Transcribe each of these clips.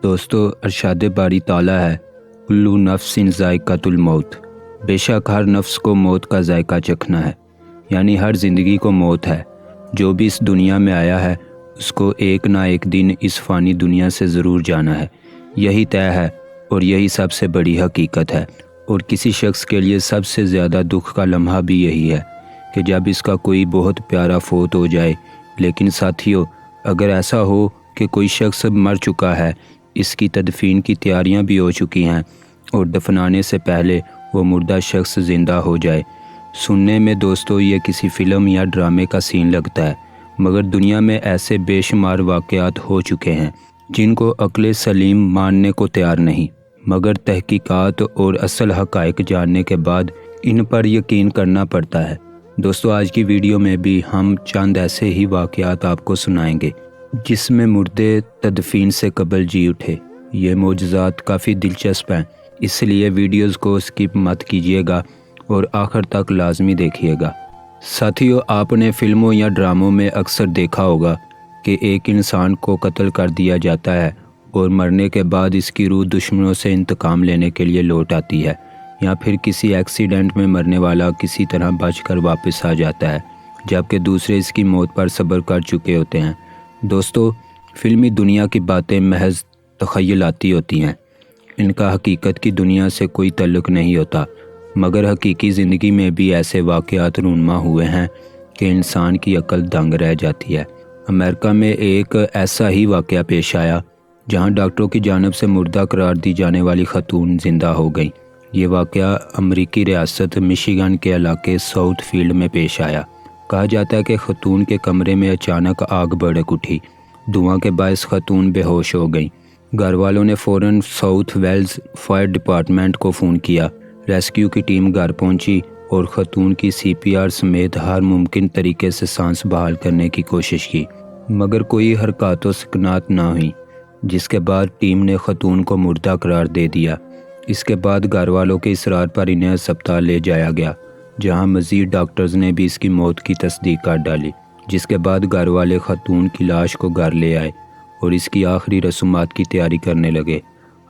دوستو ارشاد باری تعالیٰ ہے کلو نفس ذائقۃ الموت، بے شک ہر نفس کو موت کا ذائقہ چکھنا ہے، یعنی ہر زندگی کو موت ہے۔ جو بھی اس دنیا میں آیا ہے اس کو ایک نہ ایک دن اس فانی دنیا سے ضرور جانا ہے، یہی طے ہے اور یہی سب سے بڑی حقیقت ہے۔ اور کسی شخص کے لیے سب سے زیادہ دکھ کا لمحہ بھی یہی ہے کہ جب اس کا کوئی بہت پیارا فوت ہو جائے۔ لیکن ساتھیو، اگر ایسا ہو کہ کوئی شخص مر چکا ہے، اس کی تدفین کی تیاریاں بھی ہو چکی ہیں اور دفنانے سے پہلے وہ مردہ شخص زندہ ہو جائے، سننے میں دوستو یہ کسی فلم یا ڈرامے کا سین لگتا ہے، مگر دنیا میں ایسے بے شمار واقعات ہو چکے ہیں جن کو عقل سلیم ماننے کو تیار نہیں، مگر تحقیقات اور اصل حقائق جاننے کے بعد ان پر یقین کرنا پڑتا ہے۔ دوستو آج کی ویڈیو میں بھی ہم چند ایسے ہی واقعات آپ کو سنائیں گے جس میں مردے تدفین سے قبل جی اٹھے۔ یہ معجزات کافی دلچسپ ہیں، اس لیے ویڈیوز کو اسکپ مت کیجیے گا اور آخر تک لازمی دیکھیے گا۔ ساتھیو، آپ نے فلموں یا ڈراموں میں اکثر دیکھا ہوگا کہ ایک انسان کو قتل کر دیا جاتا ہے اور مرنے کے بعد اس کی روح دشمنوں سے انتقام لینے کے لیے لوٹ آتی ہے، یا پھر کسی ایکسیڈنٹ میں مرنے والا کسی طرح بچ کر واپس آ جاتا ہے جبکہ دوسرے اس کی موت پر صبر کر چکے ہوتے ہیں۔ دوستو، فلمی دنیا کی باتیں محض تخیلاتی ہوتی ہیں، ان کا حقیقت کی دنیا سے کوئی تعلق نہیں ہوتا، مگر حقیقی زندگی میں بھی ایسے واقعات رونما ہوئے ہیں کہ انسان کی عقل دنگ رہ جاتی ہے۔ امریکہ میں ایک ایسا ہی واقعہ پیش آیا جہاں ڈاکٹروں کی جانب سے مردہ قرار دی جانے والی خاتون زندہ ہو گئیں۔ یہ واقعہ امریکی ریاست مشیگن کے علاقے ساؤتھ فیلڈ میں پیش آیا۔ کہا جاتا ہے کہ خاتون کے کمرے میں اچانک آگ بھڑک اٹھی، دھواں کے باعث خاتون بے ہوش ہو گئیں۔ گھر والوں نے فوراً ساؤتھ ویلز فائر ڈپارٹمنٹ کو فون کیا۔ ریسکیو کی ٹیم گھر پہنچی اور خاتون کی CPR سمیت ہر ممکن طریقے سے سانس بحال کرنے کی کوشش کی، مگر کوئی حرکات و سکنات نہ ہوئی، جس کے بعد ٹیم نے خاتون کو مردہ قرار دے دیا۔ اس کے بعد گھر والوں کے اصرار پر انہیں ہسپتال لے جایا گیا، جہاں مزید ڈاکٹرز نے بھی اس کی موت کی تصدیق کر ڈالی، جس کے بعد گھر والے خاتون کی لاش کو گھر لے آئے اور اس کی آخری رسومات کی تیاری کرنے لگے۔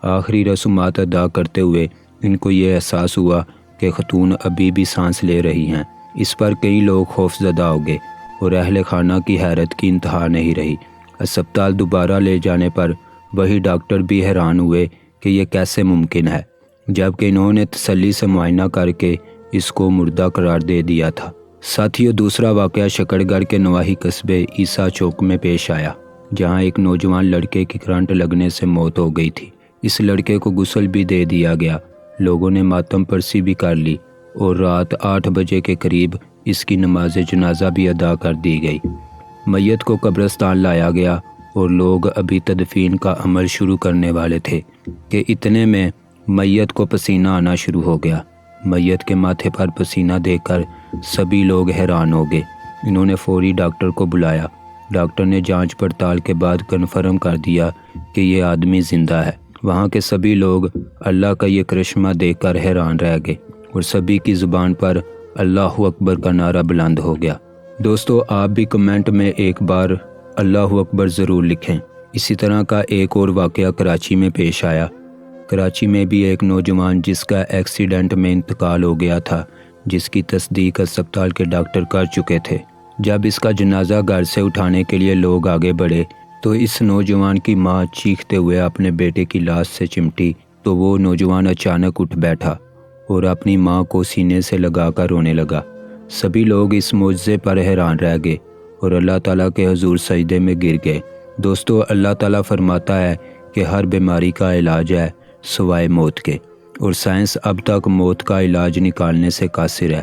آخری رسومات ادا کرتے ہوئے ان کو یہ احساس ہوا کہ خاتون ابھی بھی سانس لے رہی ہیں۔ اس پر کئی لوگ خوفزدہ ہو گئے اور اہل خانہ کی حیرت کی انتہا نہیں رہی۔ ہسپتال دوبارہ لے جانے پر وہی ڈاکٹر بھی حیران ہوئے کہ یہ کیسے ممکن ہے، جبکہ انہوں نے تسلی سے معائنہ کر کے اس کو مردہ قرار دے دیا تھا۔ ساتھیوں، دوسرا واقعہ شکڑ گڑھ کے نواحی قصبے عیسیٰ چوک میں پیش آیا، جہاں ایک نوجوان لڑکے کی کرنٹ لگنے سے موت ہو گئی تھی۔ اس لڑکے کو غسل بھی دے دیا گیا، لوگوں نے ماتم پرسی بھی کر لی اور رات 8 بجے کے قریب اس کی نماز جنازہ بھی ادا کر دی گئی۔ میت کو قبرستان لایا گیا اور لوگ ابھی تدفین کا عمل شروع کرنے والے تھے کہ اتنے میں میت کو پسینہ آنا شروع ہو گیا۔ میت کے ماتھے پر پسینہ دیکھ کر سبھی لوگ حیران ہو گئے۔ انہوں نے فوری ڈاکٹر کو بلایا۔ ڈاکٹر نے جانچ پڑتال کے بعد کنفرم کر دیا کہ یہ آدمی زندہ ہے۔ وہاں کے سبھی لوگ اللہ کا یہ کرشمہ دیکھ کر حیران رہ گئے اور سبھی کی زبان پر اللہ اکبر کا نعرہ بلند ہو گیا۔ دوستو، آپ بھی کمنٹ میں ایک بار اللہ اکبر ضرور لکھیں۔ اسی طرح کا ایک اور واقعہ کراچی میں پیش آیا۔ کراچی میں بھی ایک نوجوان جس کا ایکسیڈنٹ میں انتقال ہو گیا تھا، جس کی تصدیق ہسپتال کے ڈاکٹر کر چکے تھے۔ جب اس کا جنازہ گھر سے اٹھانے کے لیے لوگ آگے بڑھے تو اس نوجوان کی ماں چیختے ہوئے اپنے بیٹے کی لاش سے چمٹی تو وہ نوجوان اچانک اٹھ بیٹھا اور اپنی ماں کو سینے سے لگا کر رونے لگا۔ سبھی لوگ اس معجزے پر حیران رہ گئے اور اللہ تعالیٰ کے حضور سجدے میں گر گئے۔ دوستو، اللہ تعالیٰ فرماتا ہے کہ ہر بیماری کا علاج ہے سوائے موت کے، اور سائنس اب تک موت کا علاج نکالنے سے قاصر ہے،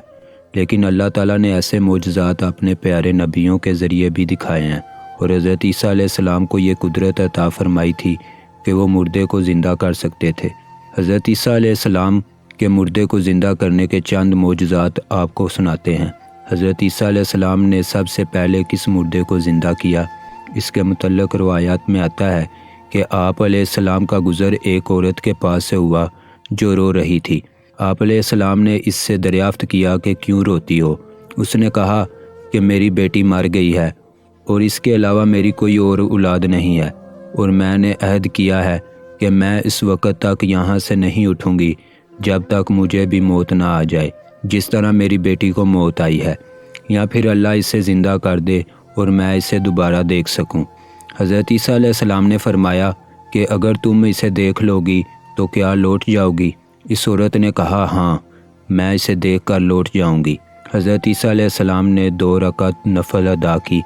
لیکن اللہ تعالیٰ نے ایسے معجزات اپنے پیارے نبیوں کے ذریعے بھی دکھائے ہیں، اور حضرت عیسیٰ علیہ السلام کو یہ قدرت عطا فرمائی تھی کہ وہ مردے کو زندہ کر سکتے تھے۔ حضرت عیسیٰ علیہ السلام کے مردے کو زندہ کرنے کے چند معجزات آپ کو سناتے ہیں۔ حضرت عیسیٰ علیہ السلام نے سب سے پہلے کس مردے کو زندہ کیا؟ اس کے متعلق روایات میں آتا ہے کہ آپ علیہ السلام کا گزر ایک عورت کے پاس سے ہوا جو رو رہی تھی۔ آپ علیہ السلام نے اس سے دریافت کیا کہ کیوں روتی ہو؟ اس نے کہا کہ میری بیٹی مر گئی ہے اور اس کے علاوہ میری کوئی اور اولاد نہیں ہے، اور میں نے عہد کیا ہے کہ میں اس وقت تک یہاں سے نہیں اٹھوں گی جب تک مجھے بھی موت نہ آ جائے، جس طرح میری بیٹی کو موت آئی ہے، یا پھر اللہ اسے زندہ کر دے اور میں اسے دوبارہ دیکھ سکوں۔ حضرت عیسیٰ علیہ السلام نے فرمایا کہ اگر تم اسے دیکھ لو گی تو کیا لوٹ جاؤ گی؟ اس عورت نے کہا ہاں، میں اسے دیکھ کر لوٹ جاؤں گی۔ حضرت عیسیٰ علیہ السلام نے 2 رکعت نفل ادا کی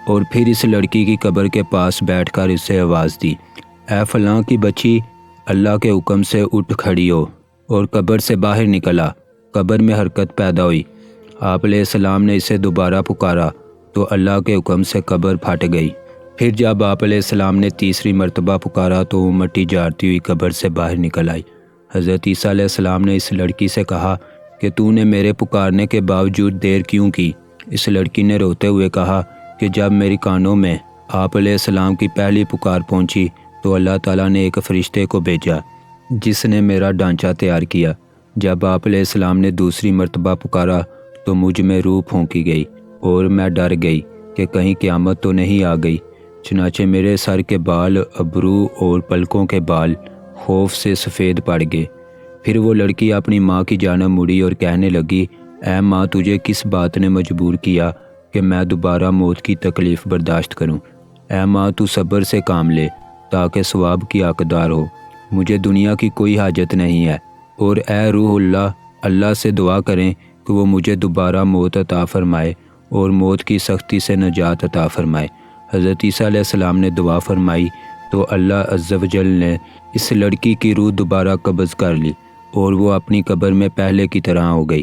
اور پھر اس لڑکی کی قبر کے پاس بیٹھ کر اسے آواز دی، اے فلاں کی بچی، اللہ کے حکم سے اٹھ کھڑی ہو، اور قبر سے باہر نکلا۔ قبر میں حرکت پیدا ہوئی۔ آپ علیہ السلام نے اسے دوبارہ پکارا تو اللہ کے حکم سے قبر پھٹ گئی۔ پھر جب آپ علیہ السلام نے تیسری مرتبہ پکارا تو وہ مٹی جھاڑتی ہوئی قبر سے باہر نکل آئی۔ حضرت عیسیٰ علیہ السلام نے اس لڑکی سے کہا کہ تو نے میرے پکارنے کے باوجود دیر کیوں کی؟ اس لڑکی نے روتے ہوئے کہا کہ جب میری کانوں میں آپ علیہ السلام کی پہلی پکار پہنچی تو اللہ تعالیٰ نے ایک فرشتے کو بھیجا جس نے میرا ڈھانچہ تیار کیا۔ جب آپ علیہ السلام نے دوسری مرتبہ پکارا تو مجھ میں روح پھونکی گئی اور میں ڈر گئی کہ کہیں قیامت تو نہیں آ گئی۔ چنانچہ میرے سر کے بال، ابرو اور پلکوں کے بال خوف سے سفید پڑ گئے۔ پھر وہ لڑکی اپنی ماں کی جانب مڑی اور کہنے لگی، اے ماں، تجھے کس بات نے مجبور کیا کہ میں دوبارہ موت کی تکلیف برداشت کروں؟ اے ماں، تو صبر سے کام لے تاکہ ثواب کی حقدار ہو۔ مجھے دنیا کی کوئی حاجت نہیں ہے، اور اے روح اللہ، اللہ سے دعا کریں کہ وہ مجھے دوبارہ موت عطا فرمائے اور موت کی سختی سے نجات عطا فرمائے۔ حضرت عیسیٰ علیہ السلام نے دعا فرمائی تو اللہ عز و جل نے اس لڑکی کی روح دوبارہ قبض کر لی اور وہ اپنی قبر میں پہلے کی طرح ہو گئی۔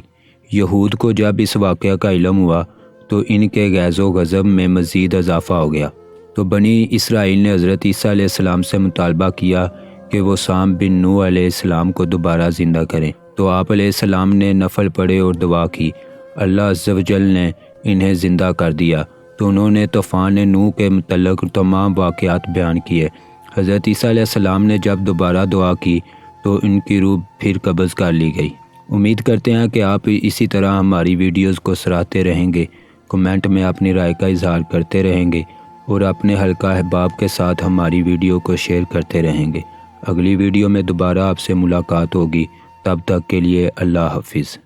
یہود کو جب اس واقعہ کا علم ہوا تو ان کے غیظ و غضب میں مزید اضافہ ہو گیا، تو بنی اسرائیل نے حضرت عیسیٰ علیہ السلام سے مطالبہ کیا کہ وہ سام بن نوح علیہ السلام کو دوبارہ زندہ کریں، تو آپ علیہ السلام نے نفل پڑھے اور دعا کی۔ اللہ عز و جل نے انہیں زندہ کر دیا، تو انہوں نے طوفان نوح کے متعلق تمام واقعات بیان کیے۔ حضرت عیسیٰ علیہ السلام نے جب دوبارہ دعا کی تو ان کی روح پھر قبض کر لی گئی۔ امید کرتے ہیں کہ آپ اسی طرح ہماری ویڈیوز کو سراہتے رہیں گے، کمنٹ میں اپنی رائے کا اظہار کرتے رہیں گے اور اپنے حلقہ احباب کے ساتھ ہماری ویڈیو کو شیئر کرتے رہیں گے۔ اگلی ویڈیو میں دوبارہ آپ سے ملاقات ہوگی، تب تک کے لیے اللہ حافظ۔